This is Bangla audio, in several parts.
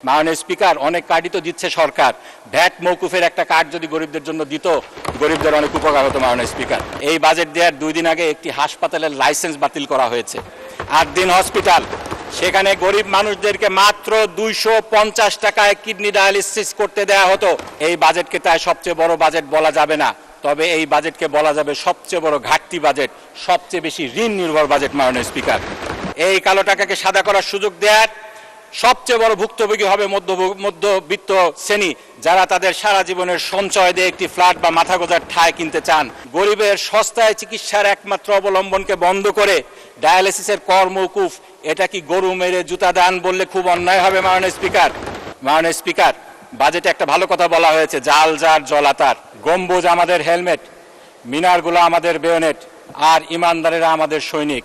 মাননীয় স্পিকার, অনেক কার্ডই তো দিচ্ছে সরকার। ভ্যাট মৌকুফের একটা কার্ড যদি গরিবদের জন্য দিত, গরিবদের অনেক উপকার হতো। মাননীয় স্পিকার, এই বাজেট দেওয়ার 2 দিন আগে একটি হাসপাতালের লাইসেন্স বাতিল করা হয়েছে, 8 দিন হসপিটাল। সেখানে গরিব মানুষদেরকে মাত্র 250 টাকায় কিডনি ডায়ালিসিস করতে দেয়া হতো। এই বাজেটকে তাই সবচেয়ে বড় বাজেট বলা যাবে না, তবে এই বাজেটকে বলা যাবে সবচেয়ে বড় ঘাটতি বাজেট, সবচেয়ে বেশি ঋণ নির্ভর বাজেট। মাননীয় স্পিকার, এই কালো টাকাকে সাদা করার সুযোগ দেওয়ার সবচেয়ে বড় ভুক্তভোগী হবে মধ্যবিত্ত শ্রেণী, যারা তাদের সারা জীবনের সঞ্চয় দিয়ে একটি ফ্ল্যাট বা মাথা গোঁজার ঠাঁই কিনতে চান। গরিবের সস্তায় চিকিৎসার একমাত্র অবলম্বনকে বন্ধ করে ডায়ালিসিসের কর মৌকুফ, এটা কি গরু মেরে জুতা দান বললে খুব অন্যায় হবে? মাননীয় স্পিকার, বাজেটে একটা ভালো কথা বলা হয়েছে, জাল যার জলাতার। গম্বুজ আমাদের হেলমেট, মিনারগুলো আমাদের বেয়োনেট, আর ইমানদারেরা আমাদের সৈনিক।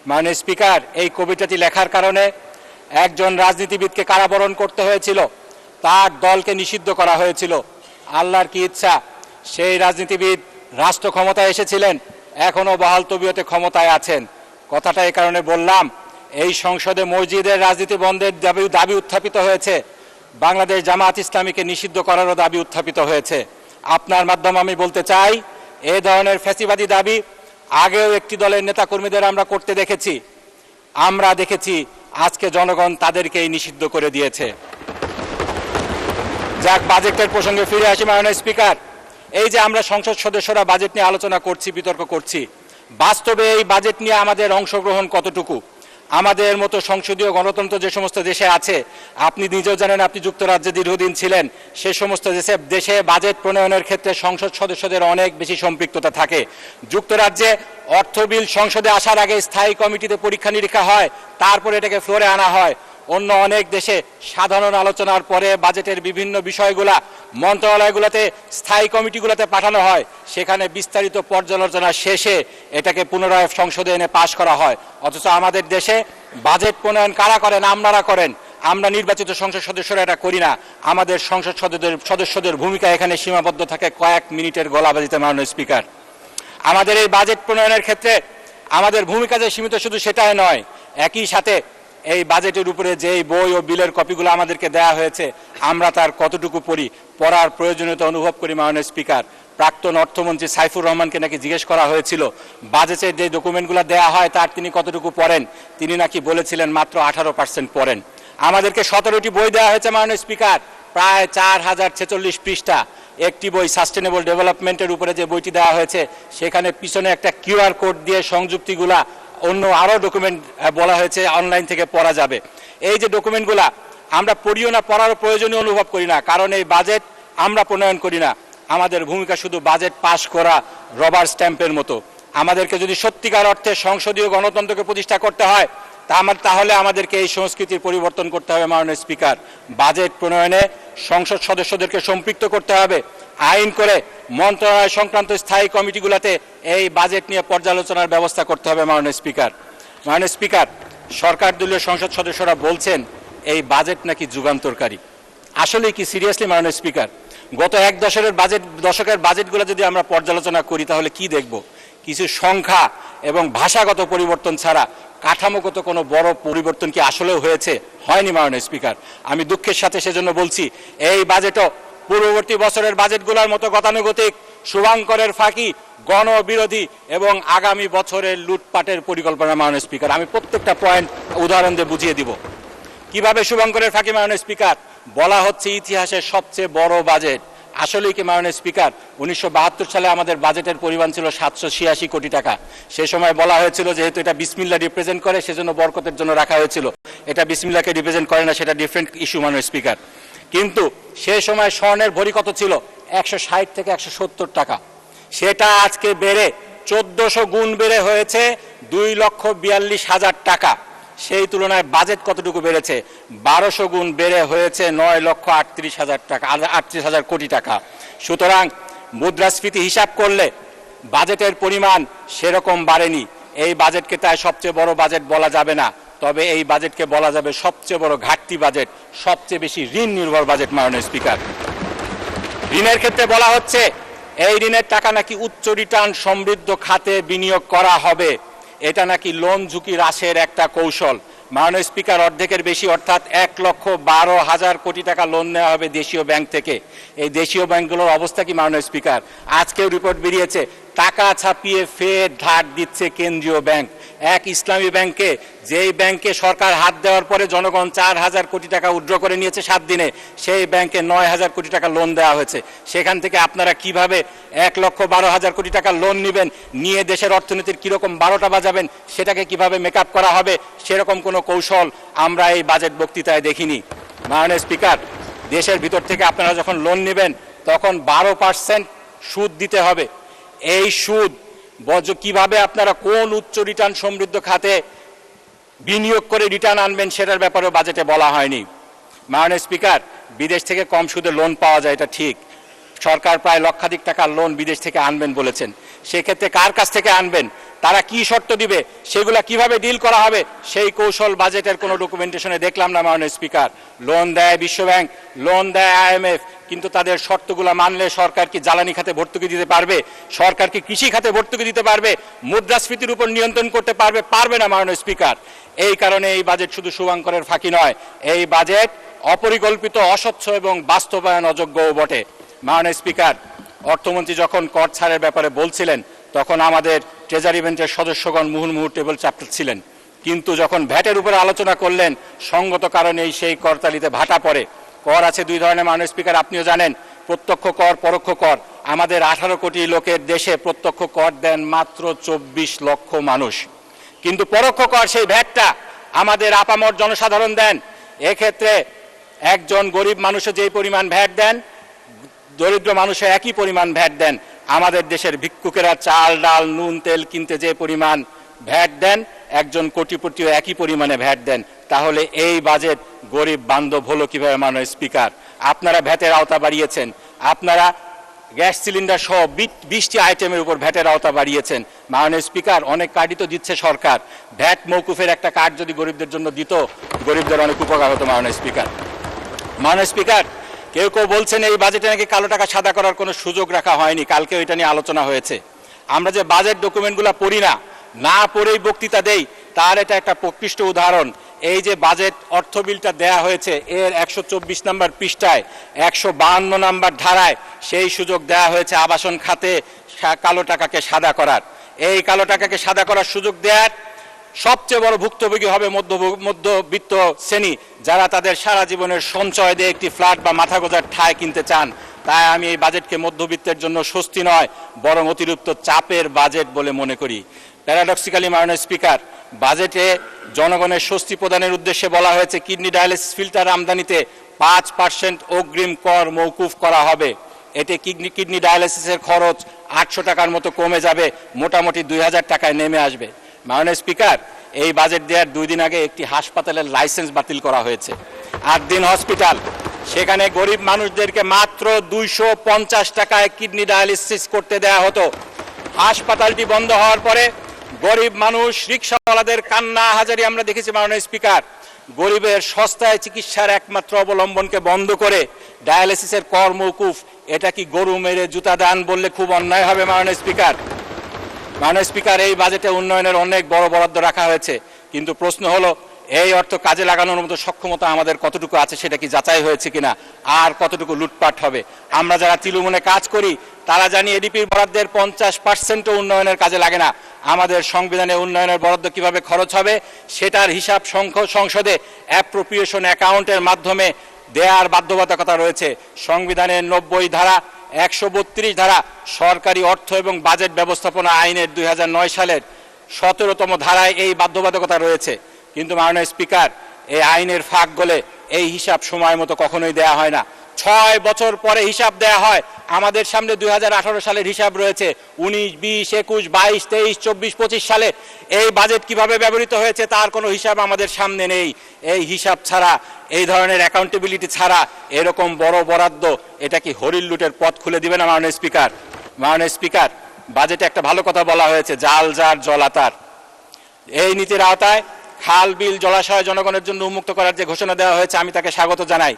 মাননীয় স্পিকার, এই কবিতাটি লেখার কারণে একজন রাজনীতিবিদকে কারাবরণ করতে হয়েছিল, তার দলকে নিষিদ্ধ করা হয়েছিল। আল্লাহর কি ইচ্ছা, সেই রাজনীতিবিদ রাষ্ট্র ক্ষমতায় এসেছিলেন, এখনো বহাল তবিয়তে ক্ষমতায় আছেন। কথাটা এই কারণে বললাম, এই সংসদে মসজিদের রাজনীতি বন্ধের দাবি উত্থাপিত হয়েছে, বাংলাদেশ জামাত ইসলামীকে নিষিদ্ধ করারও দাবি উত্থাপিত হয়েছে। আপনার মাধ্যমে আমি বলতে চাই, এই ধরনের ফ্যাসিবাদী দাবি আগেও একটি দলের নেতাকর্মীদের আমরা করতে দেখেছি। আমরা দেখেছি আজকে জনগণ তাদেরকেই নিষিদ্ধ করে দিয়েছে। যাক, বাজেটের প্রসঙ্গে ফিরে আসি। মাননীয় স্পিকার, এই যে আমরা সংসদ সদস্যরা বাজেট নিয়ে আলোচনা করছি, বিতর্ক করছি, বাস্তবে এই বাজেট নিয়ে আমাদের অংশগ্রহণ কতটুকু? আমাদের মতো সংসদীয় গণতন্ত্র যে সমস্ত দেশে আছে, আপনি নিজেও জানেন, আপনি যুক্তরাজ্যে দীর্ঘদিন ছিলেন, সে সমস্ত দেশে বাজেট প্রণয়নের ক্ষেত্রে সংসদ সদস্যদের অনেক বেশি সম্পৃক্ততা থাকে। যুক্তরাজ্যে অর্থ বিল সংসদে আসার আগে স্থায়ী কমিটিতে পরীক্ষা নিরীক্ষা হয়, তারপরে এটাকে ফ্লোরে আনা হয়। অন্য অনেক দেশে সাধারণ আলোচনার পরে বাজেটের বিভিন্ন বিষয়গুলা মন্ত্রণালয়গুলোতে, স্থায়ী কমিটিগুলোতে পাঠানো হয়, সেখানে বিস্তারিত পর্যালোচনা শেষে এটাকে পুনরায় সংসদে এনে পাশ করা হয়। অথচ আমাদের দেশে বাজেট প্রণয়ন কারা করেন? আপনারা করেন। আমরা নির্বাচিত সংসদ সদস্যরা এটা করি না। আমাদের সংসদ সদস্যদের ভূমিকা এখানে সীমাবদ্ধ থাকে কয়েক মিনিটের গলাবাজিতে। মাননীয় স্পিকার, আমাদের এই বাজেট প্রণয়নের ক্ষেত্রে আমাদের ভূমিকা যে সীমিত শুধু সেটাই নয়, একই সাথে এই বাজেটের উপরে যেই বই ও বিলের কপিগুলো আমাদেরকে দেয়া হয়েছে, আমরা তার কতটুকু পড়ার প্রয়োজনীয়তা অনুভব করি। মাননীয় স্পিকার, প্রাক্তন অর্থমন্ত্রী সাইফুর রহমানকে নাকি জিজ্ঞেস করা হয়েছিল বাজেটের যে ডকুমেন্টগুলো দেয়া হয় তার তিনি কতটুকু পড়েন, তিনি নাকি বলেছিলেন মাত্র 18% পড়েন। আমাদেরকে 17টি বই দেওয়া হয়েছে। মাননীয় স্পিকার, প্রায় 4046 পৃষ্ঠা। একটি বই সাস্টেনেবল ডেভেলপমেন্টের উপরে যে বইটি দেওয়া হয়েছে, সেখানে পিছনে একটা QR কোড দিয়ে সংযুক্তিগুলা অন্য আরও ডকুমেন্ট বলা হয়েছে অনলাইন থেকে পড়া যাবে। এই যে ডকুমেন্টগুলা আমরা পড়িও না, পড়ার প্রয়োজনীয় অনুভব করি না, কারণ এই বাজেট আমরা প্রণয়ন করি না। আমাদের ভূমিকা শুধু বাজেট পাস করা, রবার স্ট্যাম্পের মতো। আমাদেরকে যদি সত্যিকার অর্থে সংসদীয় গণতন্ত্রকে প্রতিষ্ঠা করতে হয়, তাহলে আমাদেরকে এই সংস্কৃতির পরিবর্তন করতে হবে। মাননীয় স্পিকার, বাজেট প্রণয়নে সংসদ সদস্যদেরকে সম্পৃক্ত করতে হবে, আইন করে মন্ত্রণালয় সংক্রান্ত স্থায়ী কমিটিগুলোতে এই বাজেট নিয়ে পর্যালোচনার ব্যবস্থা করতে হবে। মাননীয় স্পিকার, সরকার দলীয় সংসদ সদস্যরা বলছেন এই বাজেট নাকি যুগান্তরকারী। আসলে কি সিরিয়াসলি? মাননীয় স্পিকার, গত এক দশকের বাজেটগুলো যদি আমরা পর্যালোচনা করি, তাহলে কি দেখব? কিছু সংখ্যা এবং ভাষাগত পরিবর্তন ছাড়া কাঠামোগত কোনো বড় পরিবর্তন কি আসলেও হয়েছে? হয়নি। মাননীয় স্পিকার, আমি দুঃখের সাথে সেজন্য বলছি, এই বাজেটও পূর্ববর্তী বছরের বাজেটগুলোর মতো গতানুগতিক, শুভঙ্করের ফাঁকি, গণবিরোধী এবং আগামী বছরের লুটপাটের পরিকল্পনা। মাননীয় স্পিকার, আমি প্রত্যেকটা পয়েন্ট উদাহরণ দিয়ে বুঝিয়ে দিব কিভাবে শুভঙ্করের ফাঁকি। মাননীয় স্পিকার, বলা হচ্ছে ইতিহাসের সবচেয়ে বড় বাজেট। আসলেই কি? মাননীয় স্পিকার, 1972 সালে আমাদের বাজেটের পরিমাণ ছিল 786 কোটি টাকা। সে সময় বলা হয়েছিল যেহেতু এটা বিসমিল্লাহ রিপ্রেজেন্ট করে, সেজন্য বরকতের জন্য রাখা হয়েছিল। এটা বিসমিল্লাহকে রিপ্রেজেন্ট করে না, সেটা ডিফারেন্ট ইস্যু। মাননীয় স্পিকার, কিন্তু সে সময় স্বর্ণের ভরি কত ছিল? 160 থেকে 170 টাকা। সেটা আজকে বেড়ে 1400 গুণ বেড়ে হয়েছে 2,42,000 টাকা। সেই তুলনায় বাজেট কতটুকু বেড়েছে? 1200 গুণ বেড়ে হয়েছে 9,38,000 টাকা, 38,000 কোটি টাকা। সুতরাং মুদ্রাস্ফীতি হিসাব করলে বাজেটের পরিমাণ সেরকম বাড়েনি। এই বাজেটকে তাই সবচেয়ে বড় বাজেট বলা যাবে না, তবে এই বাজেটকে বলা যাবে সবচেয়ে বড় ঘাটতি বাজেট, সবচেয়ে বেশি ঋণ নির্ভর বাজেট। মাননীয় স্পিকার, ঋণের ক্ষেত্রে বলা হচ্ছে এই ঋণের টাকা নাকি উচ্চ রিটার্ন সমৃদ্ধ খাতে বিনিয়োগ করা হবে। এটা নাকি লোন ঝুঁকি হ্রাসের একটা কৌশল। মাননীয় স্পিকার, অর্ধেকের বেশি অর্থাৎ 1,12,000 কোটি টাকা লোন নেওয়া হবে দেশীয় ব্যাংক থেকে। এই দেশীয় ব্যাংকগুলোর অবস্থা কি মাননীয় স্পিকার? আজকেও রিপোর্ট বেরিয়েছে, টাকা ছাপিয়ে ফের ধার দিচ্ছে কেন্দ্রীয় ব্যাংক। এক ইসলামী ব্যাংকে, যেই ব্যাংকে সরকার হাত দেওয়ার পরে জনগণ 4,000 কোটি টাকা উইথড্র করে নিয়েছে 7 দিনে, সেই ব্যাংকে 9,000 কোটি টাকা লোন দেওয়া হয়েছে। সেখান থেকে আপনারা কিভাবে 1,12,000 কোটি টাকা লোন নেবেন, নিয়ে দেশের অর্থনীতির কীরকম 12টা বাজাবেন, সেটাকে কিভাবে মেকআপ করা হবে, সেরকম কোনো কৌশল আমরা এই বাজেট বক্তৃতায় দেখিনি। মাননীয় স্পিকার, দেশের ভিতর থেকে আপনারা যখন লোন নেবেন তখন 12% সুদ দিতে হবে। এই সুদ কিভাবে আপনারা কোন উচ্চ রিটার্ন সমৃদ্ধ খাতে বিনিয়োগ করে রিটার্ন আনবেন সেটার ব্যাপারেও বাজেটে বলা হয়নি। মাননীয় স্পিকার, বিদেশ থেকে কম সুদে লোন পাওয়া যায়, এটা ঠিক। সরকার প্রায় লক্ষাধিক টাকার লোন বিদেশ থেকে আনবেন বলেছেন। সেক্ষেত্রে কার কাছ থেকে আনবেন, তারা কি শর্ত দিবে, সেগুলা কিভাবে ডিল করা হবে, সেই কৌশল বাজেটের কোনো ডকুমেন্টেশনে দেখলাম না। মাননীয় স্পিকার, লোন দেয় বিশ্বব্যাংক, লোন দেয় IMF, কিন্তু তাদের শর্তগুলো মানলে সরকার কি জ্বালানি খাতে ভর্তুকি দিতে পারবে? সরকার কি কৃষি খাতে ভর্তুকি দিতে পারবে? মুদ্রাস্ফীতির উপর নিয়ন্ত্রণ করতে পারবে? পারবে না মাননীয় স্পিকার। এই কারণে এই বাজেট শুধু শুভঙ্করের ফাঁকি নয়, এই বাজেট অপরিকল্পিত, অস্বচ্ছ এবং বাস্তবায়ন অযোগ্যও বটে। মাননীয় স্পিকার, অর্থমন্ত্রী যখন কর ছাড়ের ব্যাপারে বলছিলেন তখন আমাদের ট্রেজারি বেঞ্চের সদস্যগণ মুহুর্মুহু টেবিল চাপড়ে ছিলেন, কিন্তু যখন ভ্যাটের উপরে আলোচনা করলেন সঙ্গত কারণেই সেই করতালিতে ভাটা পড়ে। কর আছে দুই ধরনের মাননীয় স্পিকার, আপনিও জানেন, প্রত্যক্ষ কর, পরোক্ষ কর। আমাদের 18 কোটি লোকের দেশে প্রত্যক্ষ কর দেন মাত্র 24 লক্ষ মানুষ, কিন্তু পরোক্ষ কর সেই ভ্যাটটা আমাদের আপামর জনসাধারণ দেন। এক্ষেত্রে একজন গরিব মানুষে যেই পরিমাণ ভ্যাট দেন, দরিদ্র মানুষে একই পরিমাণ ভ্যাট দেন। আমাদের দেশের ভিক্ষুকেরা চাল, ডাল, নুন, তেল কিনতে যে পরিমাণ ভ্যাট দেন, একজন কোটিপতিও একই পরিমাণে ভ্যাট দেন। তাহলে এই বাজেট গরিব বান্ধব হলো কিভাবে মাননীয় স্পিকার? আপনারা ভ্যাটের আওতা বাড়িয়েছেন, আপনারা গ্যাস সিলিন্ডার সহ 20টি আইটেমের উপর ভ্যাটের আওতা বাড়িয়েছেন। মাননীয় স্পিকার, অনেক কার্ডই তো দিচ্ছে সরকার। ভ্যাট মৌকুফের একটা কার্ড যদি গরিবদের জন্য দিত, গরিবদের অনেক উপকার হতো মাননীয় স্পিকার। মাননীয় স্পিকার, কেউ কেউ বলছেন এই বাজেটে নাকি কালো টাকা সাদা করার কোনো সুযোগ রাখা হয়নি। কালকেও এটা নিয়ে আলোচনা হয়েছে। আমরা যে বাজেট ডকুমেন্টগুলো পড়ি না পড়েই বক্তৃতা দেই, তার এটা একটা প্রকৃষ্ট উদাহরণ। এই যে বাজেট অর্থ বিলটা দেয়া হয়েছে, এর 124 নম্বর পৃষ্ঠায় 152 নম্বর ধারায় সেই সুযোগ দেয়া হয়েছে আবাসন খাতে কালো টাকাকে সাদা করার। এই কালো টাকাকে সাদা করার সুযোগ দেওয়ার সবচেয়ে বড় ভুক্তভোগী হবে মধ্যবিত্ত শ্রেণী, যারা তাদের সারা জীবনের সঞ্চয় দিয়ে একটি ফ্ল্যাট বা মাথা গোঁজার ঠাঁই কিনতে চান। তাই আমি এই বাজেটকে মধ্যবিত্তের জন্য স্বস্তি নয়, বরং অতিরিক্ত চাপের বাজেট বলে মনে করি। প্যারাডক্সিক্যালি মাননীয় স্পিকার, বাজেটে জনগণের স্বস্তি প্রদানের উদ্দেশ্যে বলা হয়েছে কিডনি ডায়ালিসিস ফিল্টার আমদানিতে 5% অগ্রিম কর মৌকুফ করা হবে। এতে কিডনি ডায়ালিসিসের খরচ 800 টাকার মতো কমে যাবে, মোটামুটি 2000 টাকায় নেমে আসবে। মাননীয় স্পিকার, এই বাজেট দেওয়ার 2 দিন আগে একটি হাসপাতালের লাইসেন্স বাতিল করা হয়েছে, 8 দিন হসপিটাল। সেখানে গরিব মানুষদেরকে মাত্র 250 টাকায় কিডনি ডায়ালিসিস করতে দেয়া হতো। হাসপাতালটি বন্ধ হওয়ার পরে গরিব মানুষ, রিক্সাওয়ালাদের কান্না হাজারি আমরা দেখেছি। মাননীয় স্পিকার, গরিবের সস্তায় চিকিৎসার একমাত্র অবলম্বনকে বন্ধ করে ডায়ালিসিসের কর মৌকুফ, এটা কি গরু মেরে জুতা দান বললে খুব অন্যায় হবে মাননীয় স্পিকার। মাননীয় স্পিকার, এই বাজেটে উন্নয়নের অনেক বড় বরাদ্দ রাখা হয়েছে, কিন্তু প্রশ্ন হলো এই অর্থ কাজে লাগানোর মতো সক্ষমতা আমাদের কতটুকু আছে, সেটা কি যাচাই হয়েছে কিনা, আর কতটুকু লুটপাট হবে। আমরা যারা তৃণমূলে কাজ করি তারা জানি এডিপির বরাদ্দের 50%ও উন্নয়নের কাজে লাগে না। আমাদের সংবিধানে উন্নয়নের বরাদ্দ কিভাবে খরচ হবে সেটার হিসাব সংসদে অ্যাপ্রোপ্রিয়েশন অ্যাকাউন্টের মাধ্যমে দেয়ার বাধ্যবাধকতা রয়েছে। সংবিধানের 90 ধারা, 132 ধারা, সরকারি অর্থ এবং বাজেট ব্যবস্থাপনা আইনের 2009 সালের 17তম ধারায় এই বাধ্যবাধকতা রয়েছে। কিন্তু মাননীয় স্পিকার, এই আইনের ফাঁক গলে এই হিসাব সময় মতো কখনোই দেয়া হয় না। 6 বছর পরে হিসাব দেয়া হয়। আমাদের সামনে 2018 সালের হিসাব রয়েছে, 19, 20, 21, 22, 23, 24, 25 সালে এই বাজেট কিভাবে ব্যবহৃত হয়েছে তার কোনো হিসাব আমাদের সামনে নেই। এই হিসাব ছাড়া, এই ধরনের অ্যাকাউন্টেবিলিটি ছাড়া এরকম বড় বরাদ্দ, এটা কি হরিণ লুটের পথ খুলে দিবে না মাননীয় স্পিকার? মাননীয় স্পিকার, বাজেটে একটা ভালো কথা বলা হয়েছে, জাল যার জলাতার। এই নীতির আওতায় খাল, বিল, জলাশয় জনগণের জন্য উন্মুক্ত করার যে ঘোষণা দেওয়া হয়েছে, আমি তাকে স্বাগত জানাই।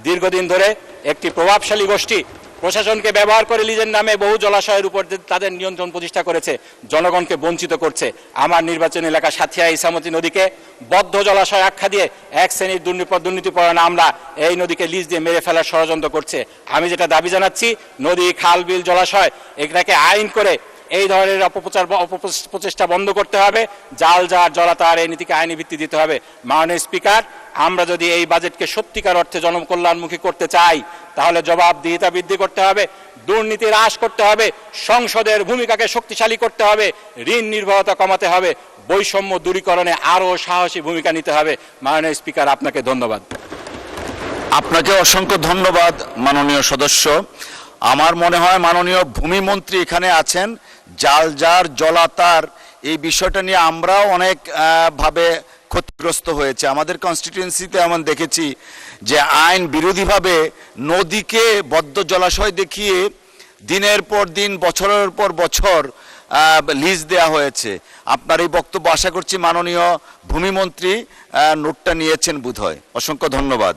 দীর্ঘদিন ধরে একটি প্রভাবশালী গোষ্ঠী প্রশাসনকে ব্যবহার করে লিজের নামে বহু জলাশয়ের উপর তাদের নিয়ন্ত্রণ প্রতিষ্ঠা করেছে, জনগণকে বঞ্চিত করছে। আমার নির্বাচনী এলাকা সাথিয়া ইসামতি নদীকে বদ্ধ জলাশয় আখ্যা দিয়ে এক শ্রেণীর দুর্নীতিপরায়ণ আমলা এই নদীকে লিজ দিয়ে মেরে ফেলার ষড়যন্ত্র করছে। আমি যেটা দাবি জানাচ্ছি, নদী, খাল, বিল, জলাশয় এটাকে আইন করে এই ধরনের অপপ্রচেষ্টা বন্ধ করতে হবে। জাল জার জলাতার এই নীতিকে আইনি ভিত্তি দিতে হবে। মাননীয় স্পিকার, আমরা যদি এই বাজেটকে সত্যিকার অর্থে জনকল্যাণমুখী করতে চাই, তাহলে জবাবদিহিতা বৃদ্ধি করতে হবে, দুর্নীতি হ্রাস করতে হবে, সংসদের ভূমিকাকে শক্তিশালী করতে হবে, ঋণ নির্ভরতা কমাতে হবে, বৈষম্য দূরীকরণে আরও সাহসী ভূমিকা নিতে হবে। মাননীয় স্পিকার, আপনাকে ধন্যবাদ। আপনাকে অসংখ্য ধন্যবাদ মাননীয় সদস্য। আমার মনে হয় মাননীয় ভূমিমন্ত্রী এখানে আছেন। জালজার জলাতার এই বিষয়টা নিয়ে আমরাও অনেক ভাবে ক্ষতিগ্রস্ত হয়েছে। আমাদের কনস্টিটিউয়েন্সিতে এমন দেখেছি যে আইন বিরোধীভাবে নদীকে বদ্ধ জলাশয় দেখিয়ে দিনের পর দিন, বছরের পর বছর লিজ দেয়া হয়েছে। আপনার এই বক্তব্য আশা করছি মাননীয় ভূমিমন্ত্রী নোটটা নিয়েছেন বোধহয়। অসংখ্য ধন্যবাদ।